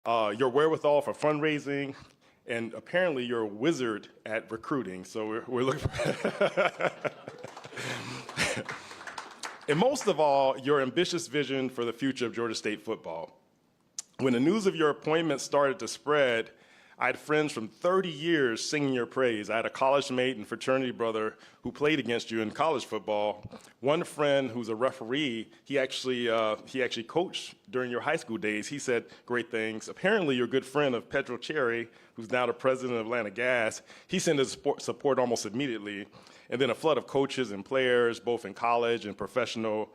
your wherewithal for fundraising, and apparently you're a wizard at recruiting. So we're looking for and most of all, your ambitious vision for the future of Georgia State football. When the news of your appointment started to spread, I had friends from 30 years singing your praise. I had a college mate and fraternity brother who played against you in college football. One friend who's a referee, he actually coached during your high school days. He said great things. Apparently, you're a good friend of Pedro Cherry, who's now the president of Atlanta Gas. He sent his support almost immediately. And then a flood of coaches and players, both in college and professional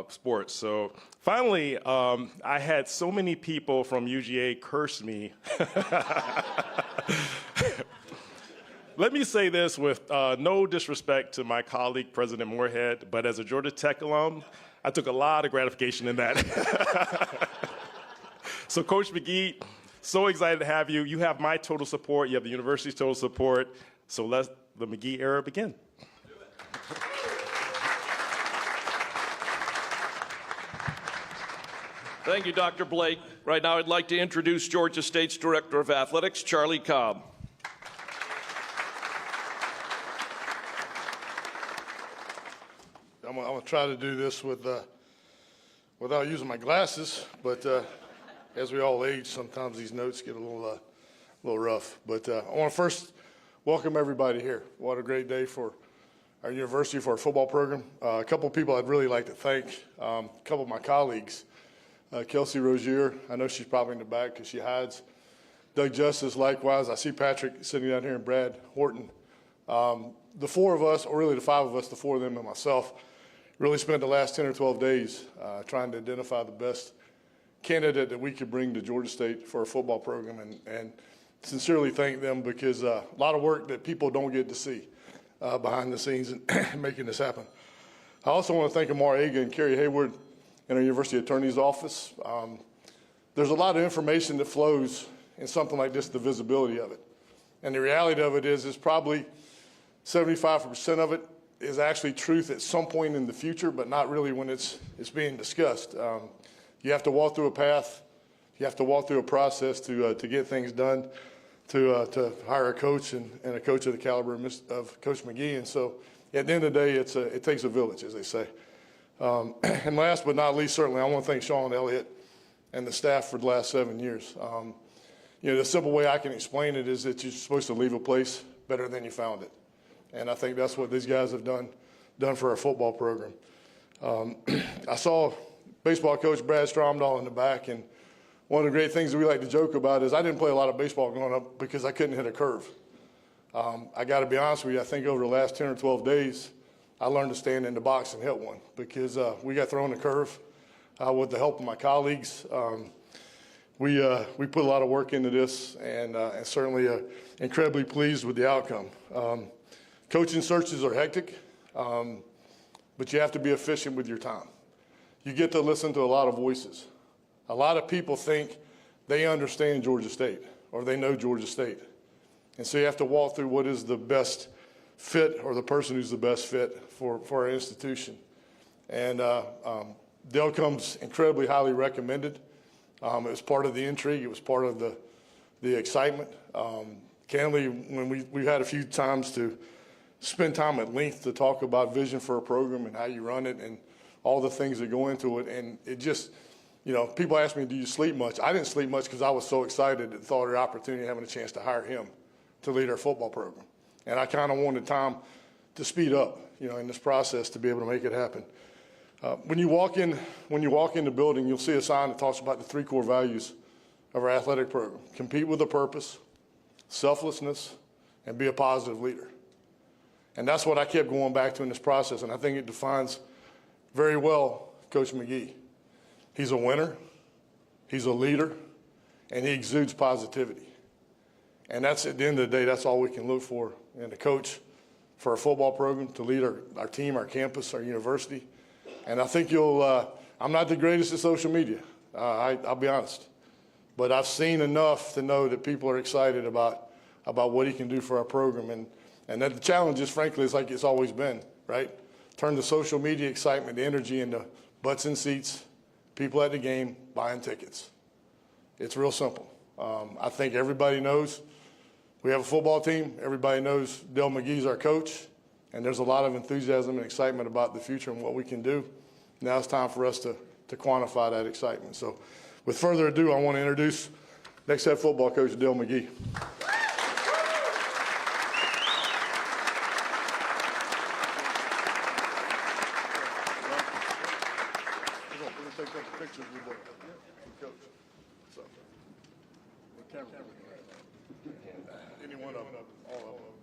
sports. So finally, I had so many people from UGA curse me. Let me say this with no disrespect to my colleague, President Moorhead, but as a Georgia Tech alum, I took a lot of gratification in that. So Coach McGee, so excited to have you. You have my total support. You have the university's total support. So let the McGee era begin. Thank you, Dr. Blake. Right now, I'd like to introduce Georgia State's Director of Athletics, Charlie Cobb. I'm going to try to do this without using my glasses, but as we all age, sometimes these notes get a little rough. But I want to first welcome everybody here. What a great day for our university, for our football program. A couple of people I'd really like to thank, a couple of my colleagues. Kelsey Rozier, I know she's probably in the back because she hides. Doug Justice, likewise. I see Patrick sitting down here and Brad Horton. The four of us, or really the five of us, the four of them and myself, really spent the last 10 or 12 days trying to identify the best candidate that we could bring to Georgia State for our football program, and sincerely thank them because a lot of work that people don't get to see behind the scenes and making this happen. I also want to thank Amar Aga and Kerry Hayward in our university attorney's office. There's a lot of information that flows in something like this, the visibility of it. And the reality of it is probably 75% of it is actually truth at some point in the future, but not really when it's being discussed. You have to walk through a path. You have to walk through a process to get things done, to hire a coach and a coach of the caliber of Coach McGee. And so at the end of the day, it takes a village, as they say. And last but not least, certainly, I want to thank Sean Elliott and the staff for the last 7 years. You know, the simple way I can explain it is that you're supposed to leave a place better than you found it. And I think that's what these guys have done for our football program. I saw baseball coach Brad Stromdahl in the back, and one of the great things that we like to joke about is I didn't play a lot of baseball growing up because I couldn't hit a curve. I got to be honest with you, I think over the last 10 or 12 days, I learned to stand in the box and hit one because we got thrown a curve with the help of my colleagues. We put a lot of work into this and certainly incredibly pleased with the outcome. Coaching searches are hectic, but you have to be efficient with your time. You get to listen to a lot of voices. A lot of people think they understand Georgia State or they know Georgia State. And so you have to walk through what is the best fit or the person who's the best fit for our institution. And Dale comes incredibly highly recommended. It was part of the intrigue. It was part of the excitement. Candidly, when we've had a few times to spend time at length to talk about vision for a program and how you run it and all the things that go into it. And it just, you know, people ask me, do you sleep much? I didn't sleep much because I was so excited at the thought of the opportunity of having a chance to hire him to lead our football program. And I kind of wanted time to speed up, you know, in this process to be able to make it happen. When you walk in the building, you'll see a sign that talks about the 3 core values of our athletic program: compete with a purpose, selflessness, and be a positive leader. And that's what I kept going back to in this process, and I think it defines very well Coach McGee. He's a winner, he's a leader, and he exudes positivity. And that's, at the end of the day, that's all we can look for in a coach for our football program, to lead our team, our campus, our university. And I think I'm not the greatest at social media, I'll be honest. But I've seen enough to know that people are excited about what he can do for our program. And that the challenge is, frankly, is like it's always been, right? Turn the social media excitement, the energy into butts in seats, people at the game buying tickets. It's real simple. I think everybody knows we have a football team. Everybody knows Dale McGee's our coach, and there's a lot of enthusiasm and excitement about the future and what we can do. Now it's time for us to quantify that excitement. So with further ado, I want to introduce next head football coach, Dale McGee. Take a pictures with the coach. So, the camera. Any one of them, all of them.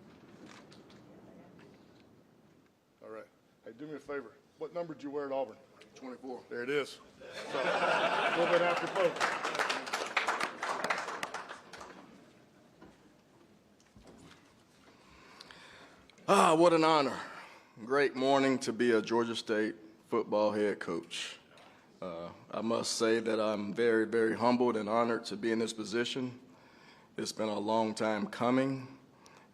All right. Hey, do me a favor. What number did you wear at Auburn? 24. There it is. So, a little bit after folks. What an honor. Great morning to be a Georgia State football head coach. I must say that I'm very, very humbled and honored to be in this position. It's been a long time coming,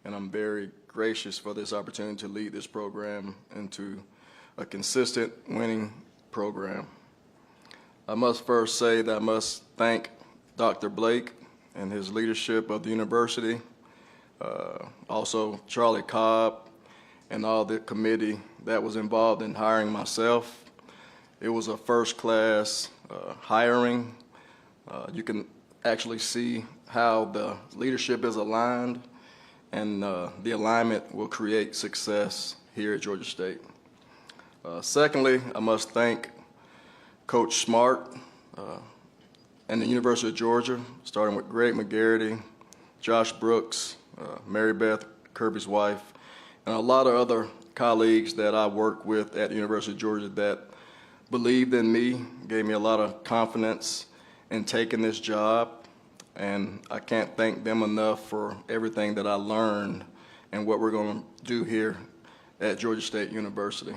and I'm very gracious for this opportunity to lead this program into a consistent winning program. I must first say that I must thank Dr. Blake and his leadership of the university, also Charlie Cobb and all the committee that was involved in hiring myself. It was a first-class hiring. You can actually see how the leadership is aligned, and the alignment will create success here at Georgia State. Secondly, I must thank Coach Smart and the University of Georgia, starting with Greg McGarity, Josh Brooks, Mary Beth, Kirby's wife, and a lot of other colleagues that I work with at the University of Georgia that believed in me, gave me a lot of confidence in taking this job, and I can't thank them enough for everything that I learned and what we're going to do here at Georgia State University.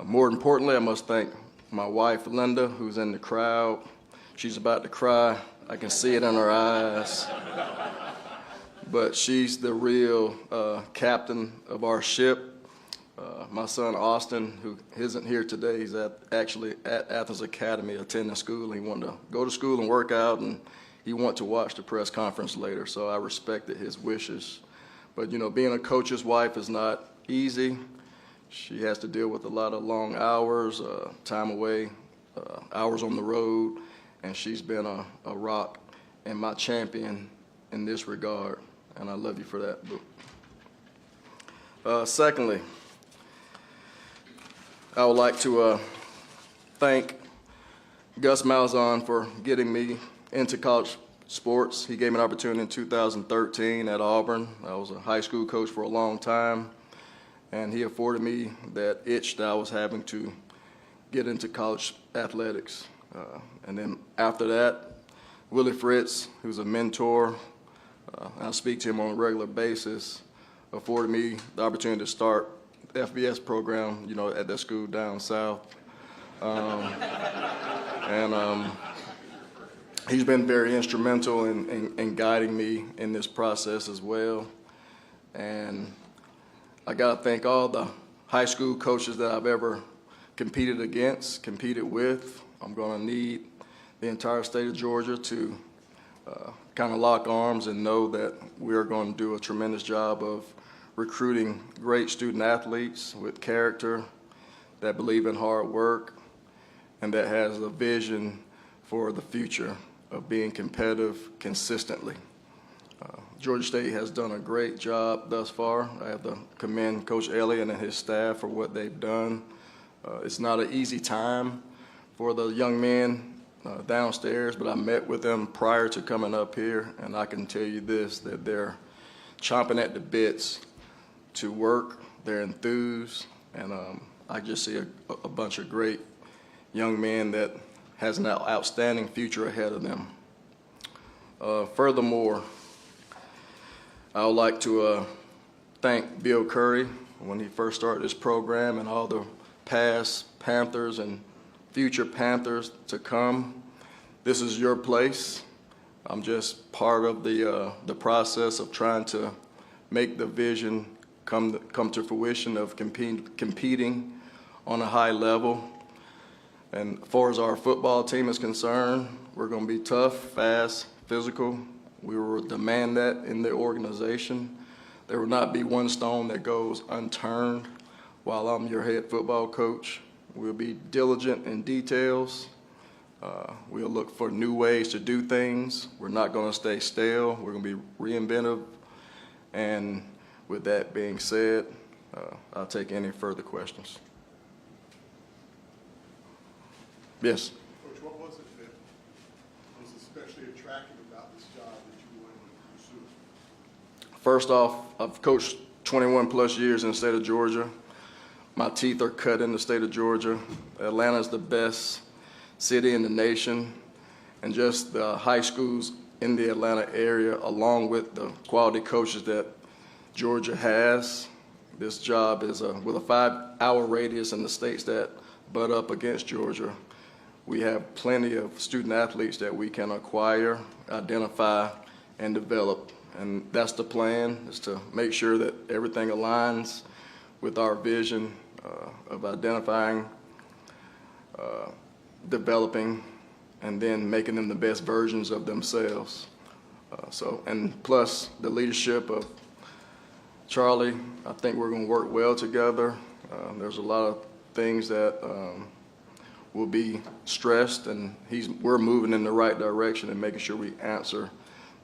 More importantly, I must thank my wife, Linda, who's in the crowd. She's about to cry. I can see it in her eyes. But she's the real captain of our ship. My son Austin, who isn't here today, he's actually at Athens Academy attending school. He wanted to go to school and work out, and he wanted to watch the press conference later, so I respected his wishes. But, you know, being a coach's wife is not easy. She has to deal with a lot of long hours, time away, hours on the road, and she's been a rock and my champion in this regard, and I love you for that, Boo. Secondly, I would like to thank Gus Malzahn for getting me into college sports. He gave me an opportunity in 2013 at Auburn. I was a high school coach for a long time, and he afforded me that itch that I was having to get into college athletics. And then after that, Willie Fritz, who's a mentor, I speak to him on a regular basis, afforded me the opportunity to start the FBS program, you know, at that school down south. He's been very instrumental in guiding me in this process as well. And I got to thank all the high school coaches that I've ever competed with. I'm going to need the entire state of Georgia to kind of lock arms and know that we are going to do a tremendous job of recruiting great student athletes with character, that believe in hard work, and that has a vision for the future of being competitive consistently. Georgia State has done a great job thus far. I have to commend Coach Elliott and his staff for what they've done. It's not an easy time for the young men downstairs, but I met with them prior to coming up here, and I can tell you this, that they're chomping at the bits to work. They're enthused, and I just see a bunch of great young men that has an outstanding future ahead of them. Furthermore, I would like to thank Bill Curry when he first started this program, and all the past Panthers and future Panthers to come. This is your place. I'm just part of the process of trying to make the vision come to fruition of competing on a high level. And as far as our football team is concerned, we're going to be tough, fast, physical. We will demand that in the organization. There will not be one stone that goes unturned while I'm your head football coach. We'll be diligent in details. We'll look for new ways to do things. We're not going to stay stale. We're going to be reinventive. And with that being said, I'll take any further questions. Yes. Coach, what was it that was especially attractive about this job that you wanted to pursue? First off, I've coached 21 plus years in the state of Georgia. My teeth are cut in the state of Georgia. Atlanta is the best city in the nation, and just the high schools in the Atlanta area, along with the quality coaches that Georgia has. This job is with a 5-hour radius in the states that butt up against Georgia. We have plenty of student athletes that we can acquire, identify, and develop. And that's the plan, is to make sure that everything aligns with our vision of identifying, developing, and then making them the best versions of themselves. And plus the leadership of Charlie, I think we're going to work well together. There's a lot of things that will be stressed, and we're moving in the right direction and making sure we answer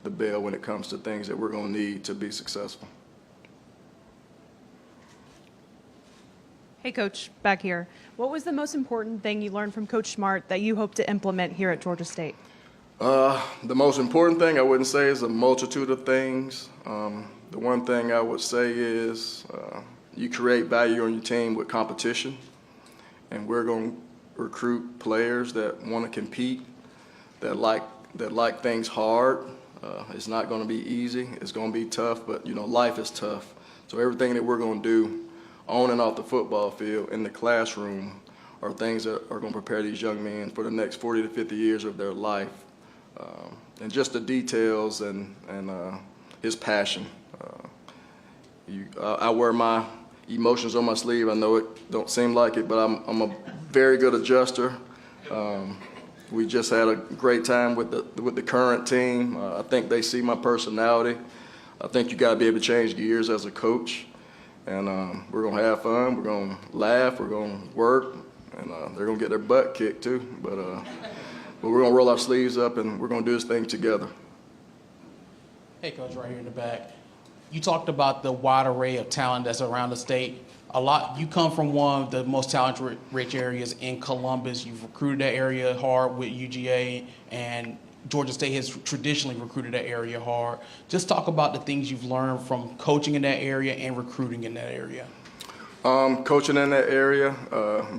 the bell when it comes to things that we're going to need to be successful. Hey, Coach, back here. What was the most important thing you learned from Coach Smart that you hope to implement here at Georgia State? The most important thing I wouldn't say is a multitude of things. The one thing I would say is you create value on your team with competition, and we're going to recruit players that want to compete, that like things hard. It's not going to be easy. It's going to be tough, but life is tough. So everything that we're going to do on and off the football field, in the classroom, are things that are going to prepare these young men for the next 40 to 50 years of their life. And just the details and his passion. I wear my emotions on my sleeve. I know it don't seem like it, but I'm a very good adjuster. We just had a great time with the current team. I think they see my personality. I think you got to be able to change gears as a coach. And we're going to have fun, we're going to laugh, we're going to work, and they're going to get their butt kicked too. But we're going to roll our sleeves up, and we're going to do this thing together. Hey, Coach, right here in the back. You talked about the wide array of talent that's around the state. You come from one of the most talent-rich areas in Columbus. You've recruited that area hard with UGA, and Georgia State has traditionally recruited that area hard. Just talk about the things you've learned from coaching in that area and recruiting in that area. Coaching in that area,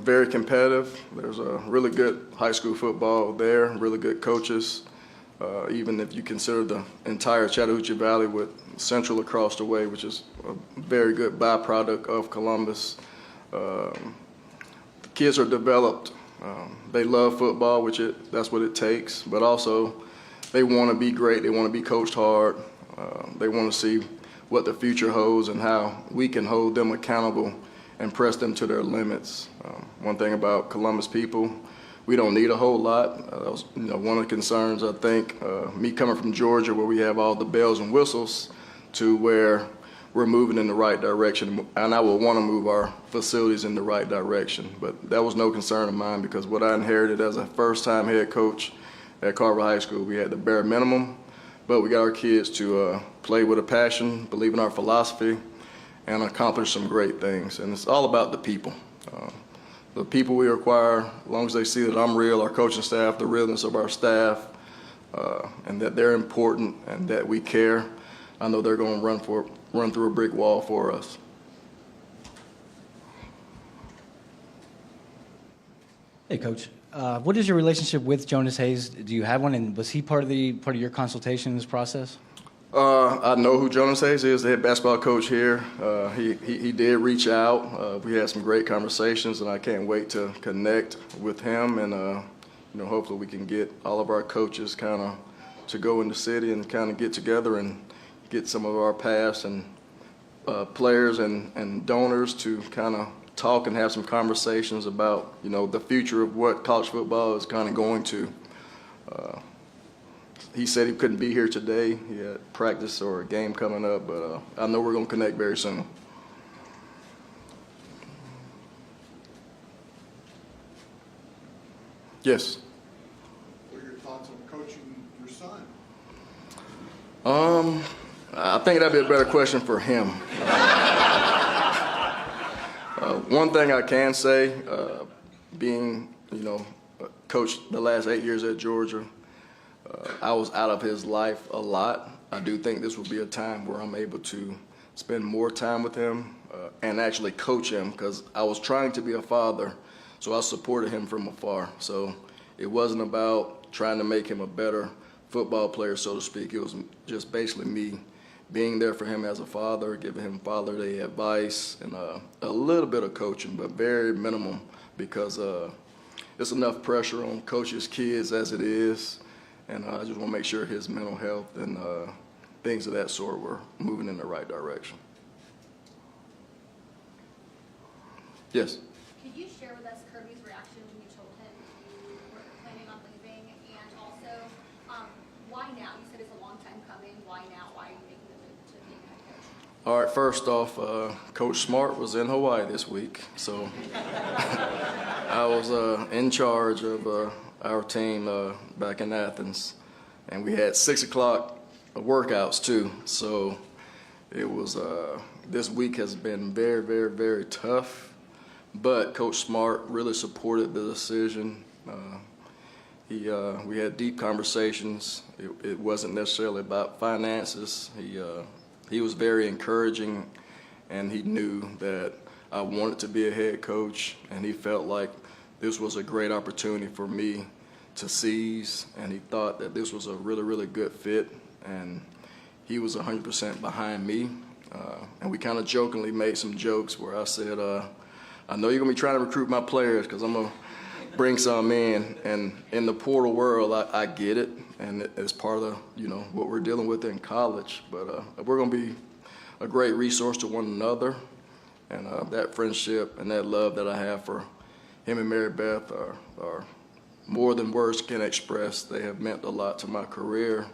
very competitive. There's a really good high school football there, really good coaches. Even if you consider the entire Chattahoochee Valley with Central across the way, which is a very good byproduct of Columbus. The kids are developed. They love football, that's what it takes, but also they want to be great. They want to be coached hard. They want to see what the future holds and how we can hold them accountable and press them to their limits. One thing about Columbus people, we don't need a whole lot. That was one of the concerns, I think, me coming from Georgia, where we have all the bells and whistles, to where we're moving in the right direction, and I will want to move our facilities in the right direction. But that was no concern of mine, because what I inherited as a first-time head coach at Carver High School, we had the bare minimum, but we got our kids to play with a passion, believe in our philosophy, and accomplish some great things. And it's all about the people. The people we acquire, as long as they see that I'm real, our coaching staff, the realness of our staff, and that they're important and that we care, I know they're going to run through a brick wall for us. Hey, Coach. What is your relationship with Jonas Hayes? Do you have one, and was he part of your consultation in this process? I know who Jonas Hayes is, the head basketball coach here. He did reach out. We had some great conversations, and I can't wait to connect with him. And hopefully we can get all of our coaches kind of to go in the city and kind of get together and get some of our past and players and donors to kind of talk and have some conversations about, the future of what college football is kind of going to. He said he couldn't be here today. He had practice or a game coming up, but I know we're going to connect very soon. Yes. What are your thoughts on coaching your son? I think that'd be a better question for him. One thing I can say, being, coached the last 8 years at Georgia, I was out of his life a lot. I do think this will be a time where I'm able to spend more time with him and actually coach him, because I was trying to be a father, so I supported him from afar. So it wasn't about trying to make him a better football player, so to speak. It was just basically me being there for him as a father, giving him fatherly advice, and a little bit of coaching, but very minimum, because it's enough pressure on coaches' kids as it is, and I just want to make sure his mental health and things of that sort were moving in the right direction. Yes? Could you share with us Kirby's reaction when you told him you were planning on leaving, and also why now? You said it's a long time coming. Why now? Why are you making the move to being head coach? All right, first off, Coach Smart was in Hawaii this week, so I was in charge of our team back in Athens, and we had 6 o'clock workouts too. So it was this week has been very, very, very tough, but Coach Smart really supported the decision. We had deep conversations. It wasn't necessarily about finances. He was very encouraging, and he knew that I wanted to be a head coach, and he felt like this was a great opportunity for me to seize, and he thought that this was a really, really good fit, and he was 100% behind me. And we kind of jokingly made some jokes where I said, I know you're going to be trying to recruit my players because I'm going to bring some in, and in the portal world, I get it, and it's part of the, what we're dealing with in college, but we're going to be a great resource to one another, and that friendship and that love that I have for him and Mary Beth are more than words can express. They have meant a lot to my career.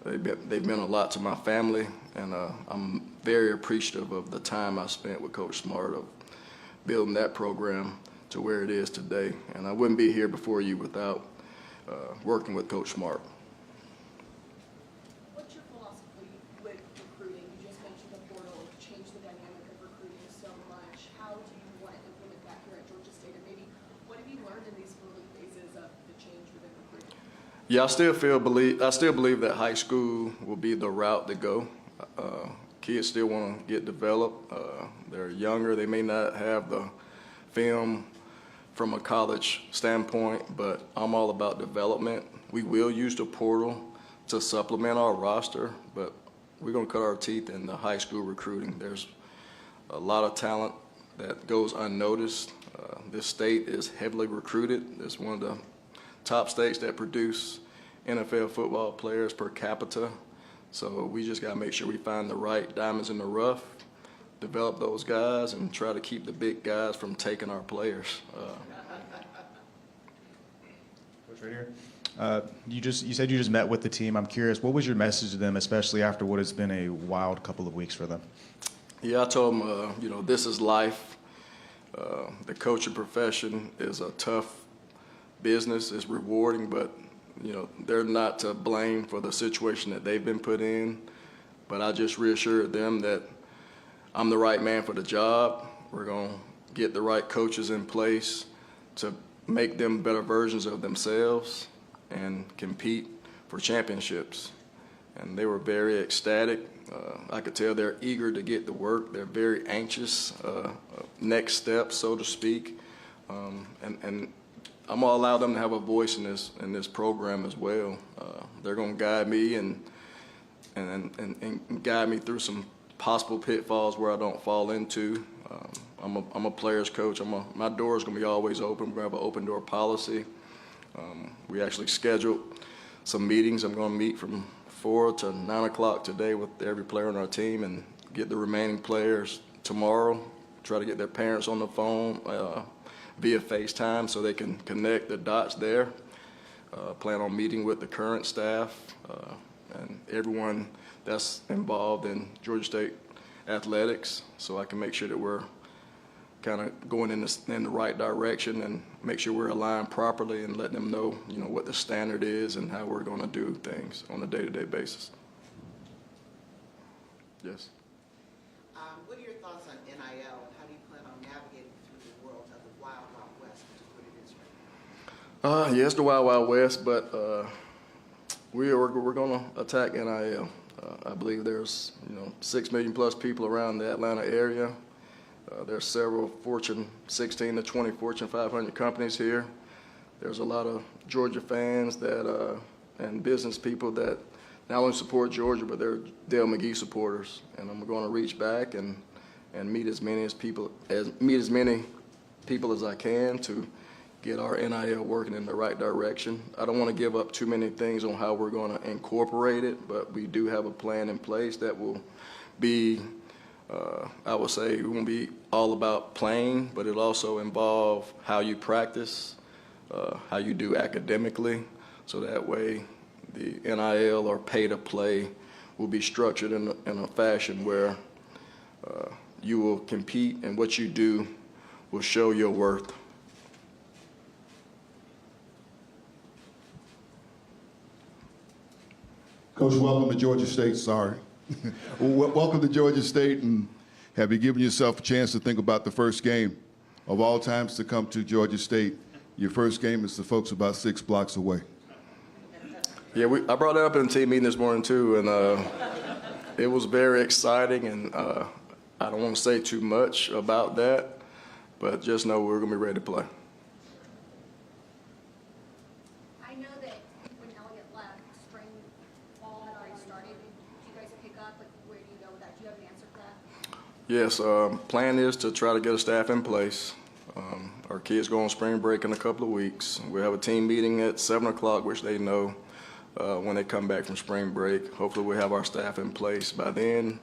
They've meant a lot to my family, and I'm very appreciative of the time I spent with Coach Smart of building that program to where it is today. And I wouldn't be here before you without working with Coach Smart. What's your philosophy with recruiting? You just mentioned the portal changed the dynamic of recruiting so much. How do you want to implement that here at Georgia State? And maybe what have you learned in these early phases of the change within recruiting? Yeah, I still believe that high school will be the route to go. Kids still want to get developed. They're younger. They may not have the film from a college standpoint, but I'm all about development. We will use the portal to supplement our roster, but we're going to cut our teeth in the high school recruiting. There's a lot of talent that goes unnoticed. This state is heavily recruited. It's one of the top states that produce NFL football players per capita. So we just got to make sure we find the right diamonds in the rough, develop those guys, and try to keep the big guys from taking our players. Coach, right here. You said you just met with the team. I'm curious, what was your message to them, especially after what has been a wild couple of weeks for them? Yeah, I told them, this is life. The coaching profession is a tough business. It's rewarding, but they're not to blame for the situation that they've been put in. But I just reassured them that I'm the right man for the job. We're going to get the right coaches in place to make them better versions of themselves and compete for championships. And they were very ecstatic. I could tell they're eager to get to work. They're very anxious, next step, so to speak. And I'm gonna allow them to have a voice in this program as well. They're gonna guide me and guide me through some possible pitfalls where I don't fall into. I'm a player's coach. My door is gonna be always open. We're gonna have an open door policy. We actually scheduled some meetings. I'm gonna meet from 4 to 9 o'clock today with every player on our team and get the remaining players tomorrow, try to get their parents on the phone via FaceTime so they can connect the dots there. Plan on meeting with the current staff and everyone that's involved in Georgia State athletics, so I can make sure that we're kind of going in the right direction and make sure we're aligned properly and let them know, what the standard is and how we're going to do things on a day-to-day basis. Yes. What are your thoughts on NIL, and how do you plan on navigating through the world of the Wild Wild West, which is what it is right now? Yes, the Wild Wild West, but we're going to attack NIL. I believe there's 6 million plus people around the Atlanta area. There's several Fortune 16 to 20 Fortune 500 companies here. There's a lot of Georgia fans that and business people that not only support Georgia, but they're Dale McGee supporters. And I'm going to reach back and meet as many people as I can to get our NIL working in the right direction. I don't want to give up too many things on how we're going to incorporate it, but we do have a plan in place that will be, I would say, it won't be all about playing, but it'll also involve how you practice, how you do academically, so that way the NIL or pay to play will be structured in a fashion where you will compete and what you do will show your worth. Coach, welcome to Georgia State. Sorry. Welcome to Georgia State, and have you given yourself a chance to think about the first game of all times to come to Georgia State? Your first game is the folks about 6 blocks away. Yeah, I brought it up in the team meeting this morning too, and it was very exciting, and I don't want to say too much about that, but just know we're going to be ready to play. I know that when Elliott left, spring ball had already started. Did you guys pick up? Like, where do you go with that? Do you have an answer for that? Yes, plan is to try to get a staff in place. Our kids go on spring break in a couple of weeks. We have a team meeting at 7 o'clock, which they know when they come back from spring break. Hopefully we'll have our staff in place by then.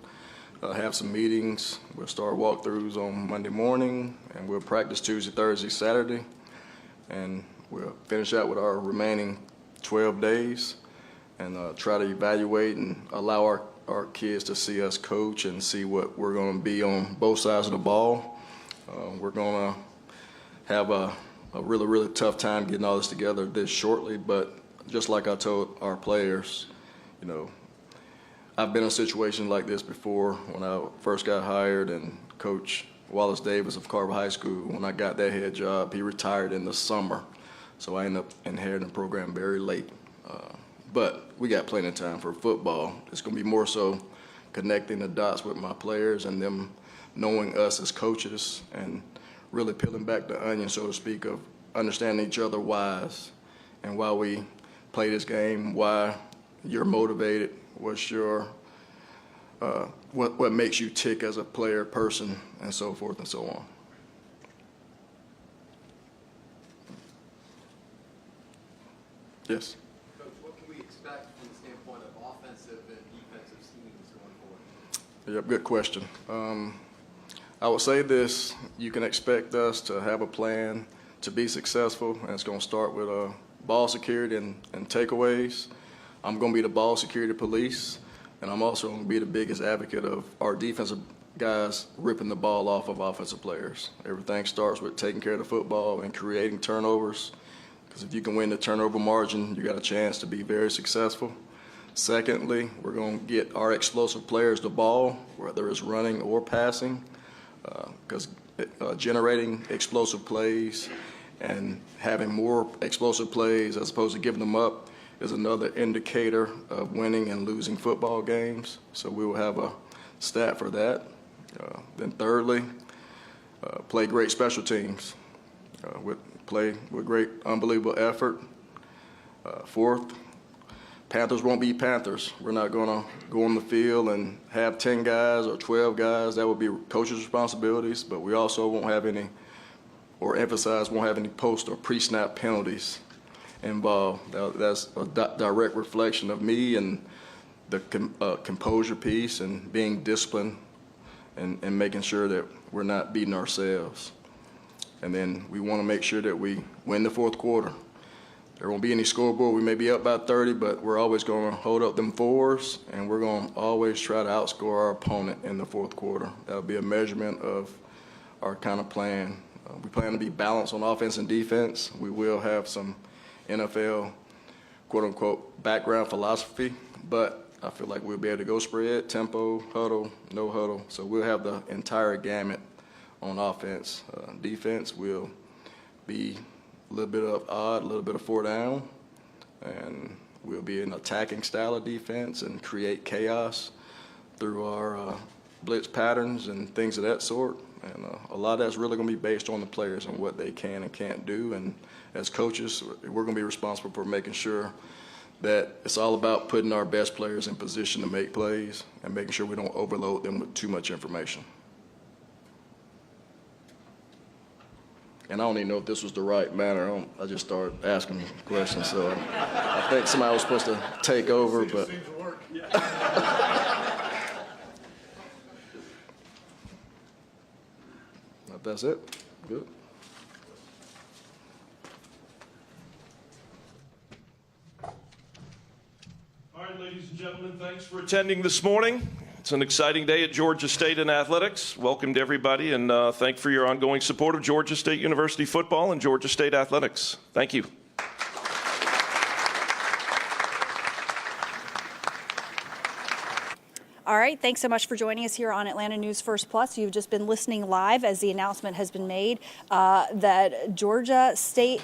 Have some meetings. We'll start walkthroughs on Monday morning, and we'll practice Tuesday, Thursday, Saturday, and we'll finish out with our remaining 12 days and try to evaluate and allow our kids to see us coach and see what we're going to be on both sides of the ball. We're going to have a really, really tough time getting all this together this shortly, but just like I told our players, I've been in a situation like this before when I first got hired, and Coach Wallace Davis of Carver High School, when I got that head job, he retired in the summer. So I ended up inheriting the program very late. But we got plenty of time for football. It's going to be more so connecting the dots with my players and them knowing us as coaches and really peeling back the onion, so to speak, of understanding each other whys and why we play this game, why you're motivated, what's your what makes you tick as a player, person, and so forth and so on. Yes. Coach, what can we expect from the standpoint of offensive and defensive schemes going forward? Yep, good question. I would say this: you can expect us to have a plan to be successful, and it's going to start with ball security and takeaways. I'm going to be the ball security police, and I'm also going to be the biggest advocate of our defensive guys ripping the ball off of offensive players. Everything starts with taking care of the football and creating turnovers, because if you can win the turnover margin, you got a chance to be very successful. Secondly, we're going to get our explosive players the ball, whether it's running or passing, because generating explosive plays and having more explosive plays as opposed to giving them up is another indicator of winning and losing football games. So we will have a stat for that. Then thirdly, play great special teams. Play with great, unbelievable effort. Fourth, Panthers won't be Panthers. We're not going to go on the field and have 10 guys or 12 guys. That would be coaches' responsibilities, but we also won't have any, or emphasize, won't have any post or pre-snap penalties involved. That's a direct reflection of me and the composure piece and being disciplined and making sure that we're not beating ourselves. And then we want to make sure that we win the fourth quarter. There won't be any scoreboard. We may be up by 30, but we're always going to hold up them fours, and we're going to always try to outscore our opponent in the fourth quarter. That'll be a measurement of our kind of plan. We plan to be balanced on offense and defense. We will have some NFL, quote-unquote, background philosophy, but I feel like we'll be able to go spread, tempo, huddle, no huddle. So we'll have the entire gamut on offense. Defense will be a little bit of odd, a little bit of four down, and we'll be an attacking style of defense and create chaos through our blitz patterns and things of that sort. And a lot of that's really going to be based on the players and what they can and can't do. And as coaches, we're going to be responsible for making sure that it's all about putting our best players in position to make plays and making sure we don't overload them with too much information. And I don't even know if this was the right manner. I just started asking questions, so I think somebody was supposed to take over, but. That's it. Good. All right, ladies and gentlemen, thanks for attending this morning. It's an exciting day at Georgia State in athletics. Welcome to everybody, and thank you for your ongoing support of Georgia State University football and Georgia State athletics. Thank you. All right, thanks so much for joining us here on Atlanta News First Plus. You've just been listening live as the announcement has been made that Georgia State,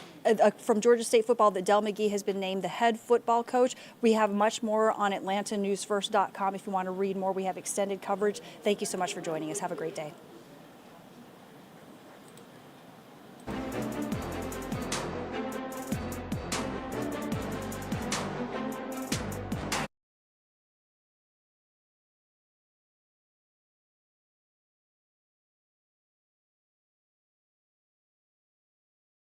from Georgia State football, that Del McGee has been named the head football coach. We have much more on AtlantaNewsFirst.com if you want to read more. We have extended coverage. Thank you so much for joining us. Have a great day.